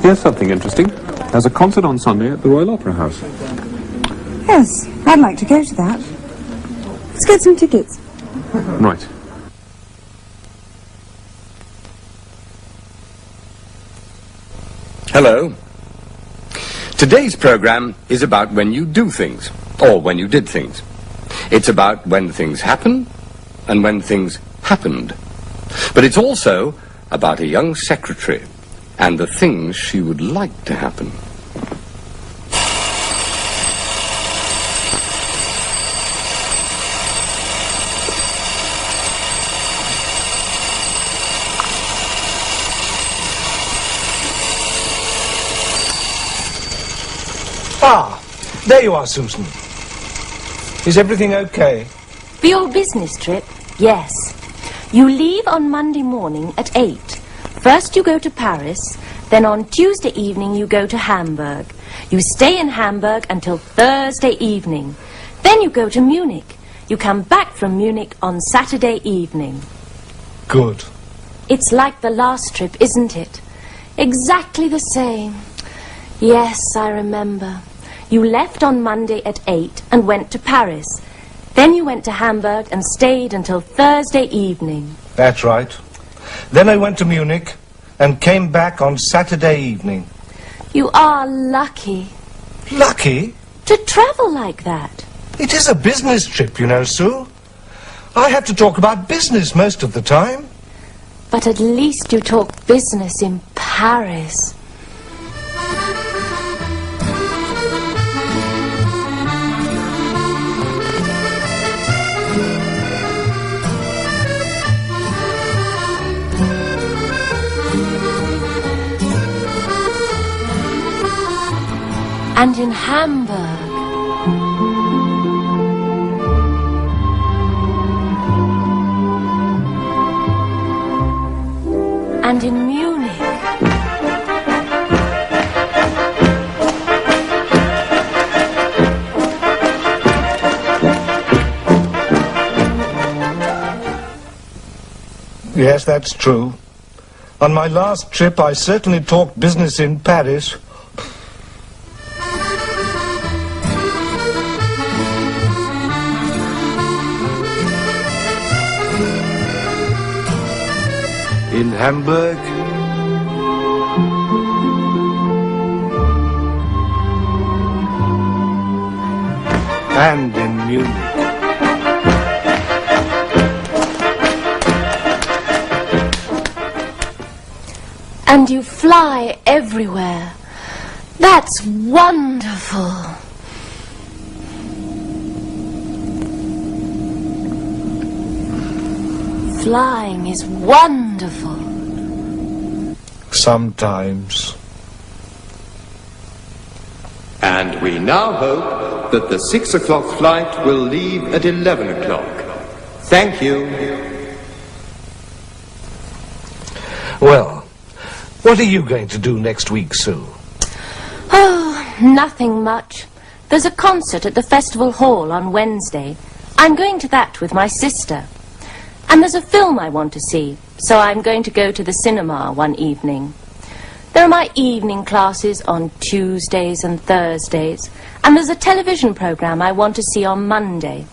Here's something interesting. There's a concert on Sunday at the Royal Opera House. Yes, I'd like to go to that. Let's get some tickets. Right. Hello. Today's program is about when you do things, or when you did things. It's about when things happen and when things happened. But it's also about a young secretary and the things she would like to happen. Ah, there you are, Susan. Is everything okay? For your business trip, yes. You leave on Monday morning at 8. First you go to Paris, then on Tuesday evening you go to Hamburg. You stay in Hamburg until Thursday evening. Then you go to Munich. You come back from Munich on Saturday evening. Good. It's like the last trip, isn't it? Exactly the same. Yes, I remember. You left on Monday at 8 and went to Paris. Then you went to Hamburg and stayed until Thursday evening. That's right. Then I went to Munich and came back on Saturday evening. You are lucky. Lucky? To travel like that. It is a business trip, you know, Sue. I have to talk about business most of the time. But at least you talk business in Paris. And in Hamburg. And in Munich. Yes, that's true. On my last trip, I certainly talked business in Paris. In Hamburg, and in Munich. And you fly everywhere. That's wonderful. Flying is wonderful. Sometimes. And we now hope that the 6 o'clock flight will leave at 11 o'clock. Thank you. Well, what are you going to do next week, Sue? Oh, nothing much. There's a concert at the Festival Hall on Wednesday. I'm going to that with my sister. And there's a film I want to see, so I'm going to go to the cinema one evening. There are my evening classes on Tuesdays and Thursdays, and there's a television program I want to see on Monday.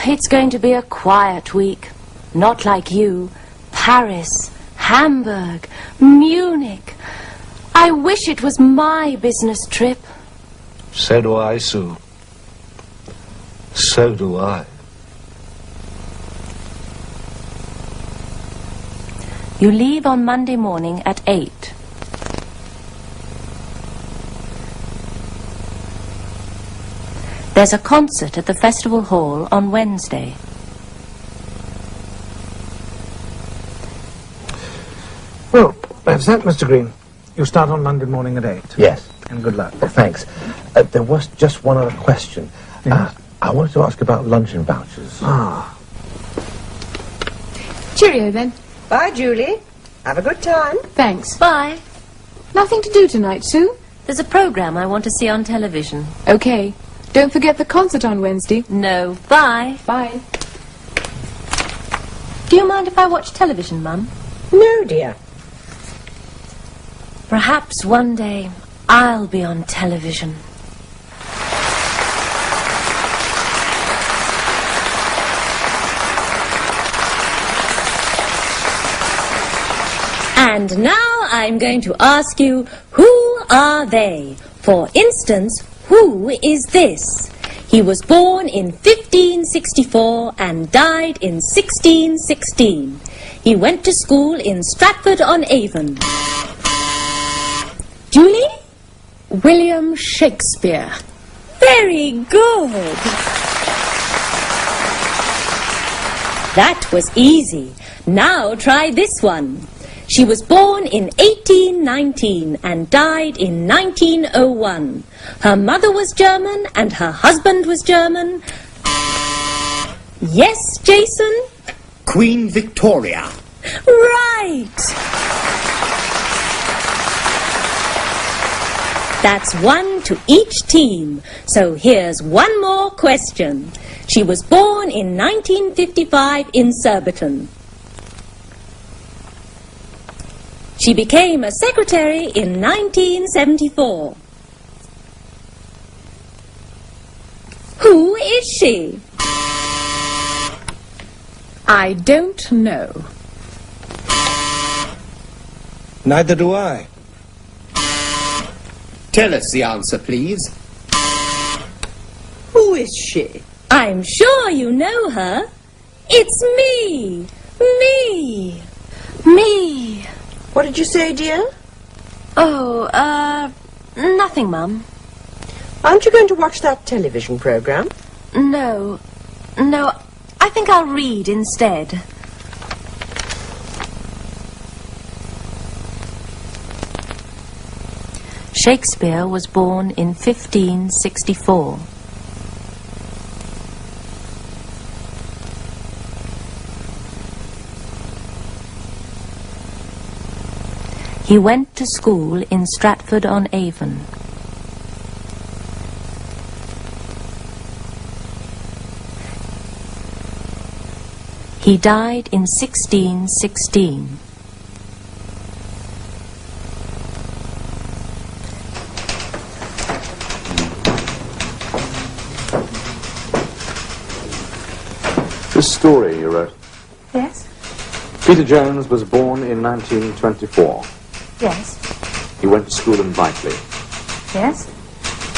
It's going to be a quiet week, not like you. Paris, Hamburg, Munich. I wish it was my business trip. So do I, Sue. So do I. You leave on Monday morning at 8. There's a concert at the Festival Hall on Wednesday. Well, that's that, Mr. Green. You start on Monday morning at 8. Yes. And good luck. Well, thanks. There was just one other question. Yes? I wanted to ask about luncheon vouchers. Ah. Cheerio, then. Bye, Julie. Have a good time. Thanks. Bye. Nothing to do tonight, Sue? There's a program I want to see on television. Okay. Don't forget the concert on Wednesday. No. Bye. Bye. Do you mind if I watch television, Mum? No, dear. Perhaps one day I'll be on television. And now I'm going to ask you, who are they? For instance, who is this? He was born in 1564 and died in 1616. He went to school in Stratford-on-Avon. Julie? William Shakespeare. Very good. That was easy. Now try this one. She was born in 1819 and died in 1901. Her mother was German and her husband was German. Yes, Jason? Queen Victoria. Right! That's one to each team. So here's one more question. She was born in 1955 in Surbiton. She became a secretary in 1974. Who is she? I don't know. Neither do I. Tell us the answer, please. Who is she? I'm sure you know her. It's me. Me. Me. What did you say, dear? Oh, nothing, Mum. Aren't you going to watch that television program? No. No, I think I'll read instead. Shakespeare was born in 1564. He went to school in Stratford-on-Avon. He died in 1616. This story you wrote. Yes? Peter Jones was born in 1924. Yes. He went to school in Whiteley. Yes?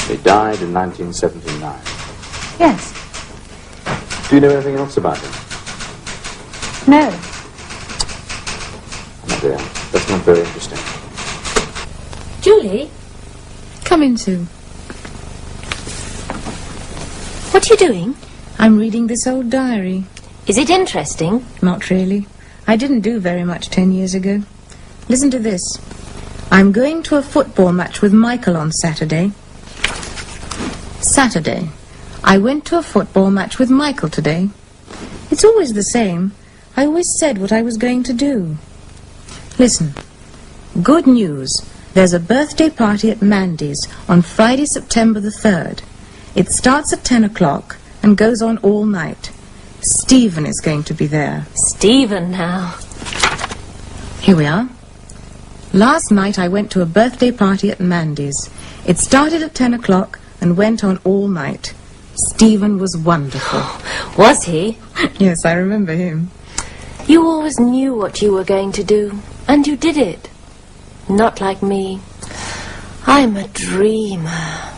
He died in 1979. Yes. Do you know anything else about him? No. My dear, that's not very interesting. Julie, Come in, Sue. what are you doing? I'm reading this old diary. Is it interesting? Not really. I didn't do very much 10 years ago. Listen to this. I'm going to a football match with Michael on Saturday. Saturday. I went to a football match with Michael today. It's always the same. I always said what I was going to do. Listen. Good news. There's a birthday party at Mandy's on Friday, September the 3rd. It starts at 10 o'clock and goes on all night. Stephen is going to be there. Stephen now. Here we are. Last night I went to a birthday party at Mandy's. It started at 10 o'clock and went on all night. Stephen was wonderful. Was he? Yes, I remember him. You always knew what you were going to do, and you did it. Not like me. I'm a dreamer.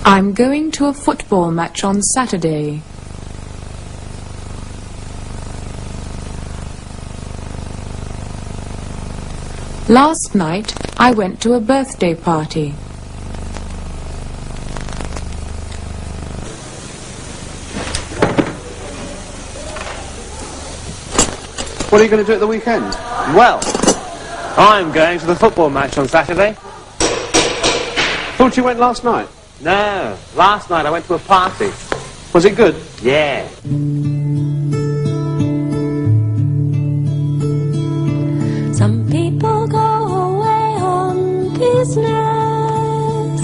I'm going to a football match on Saturday. Last night I went to a birthday party. What are you going to do at the weekend? Well, I'm going to the football match on Saturday. Thought you went last night. No, last night I went to a party. Was it good? Yeah. Some people go away on business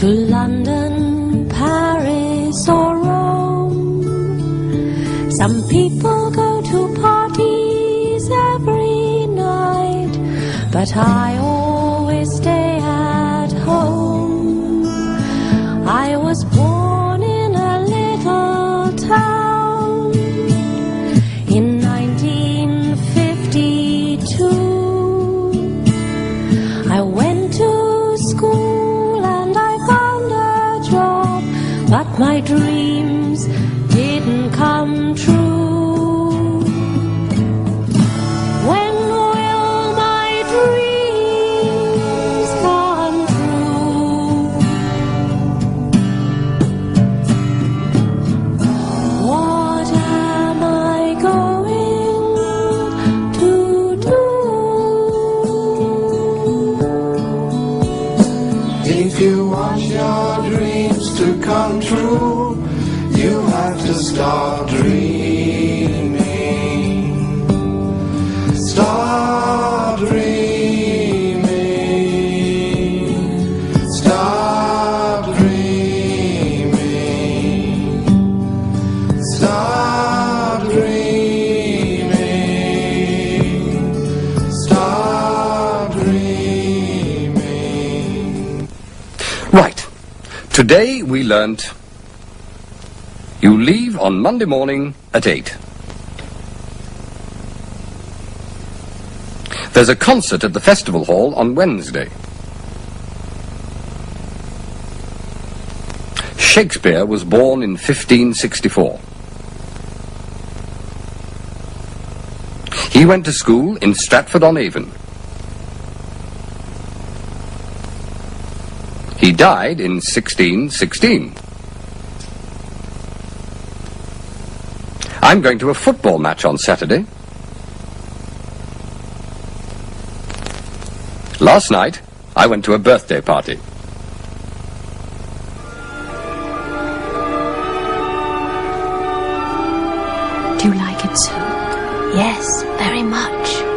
to London, Paris or Rome. Some people go to parties every but I always stay at home. I was born in a little town in 1952. I went to school and I found a job, but my dreams didn't come true. When will my dreams come true? What am I going to do? If you want your dreams to come true, you have to start dreaming. Start dreaming. Start dreaming. Start dreaming. Start dreaming. Right. Today we learnt you leave on Monday morning at 8. There's a concert at the festival hall on Wednesday. Shakespeare was born in 1564. He went to school in Stratford-on-Avon. He died in 1616. I'm going to a football match on Saturday. Last night, I went to a birthday party. Do you like it so? Yes, very much.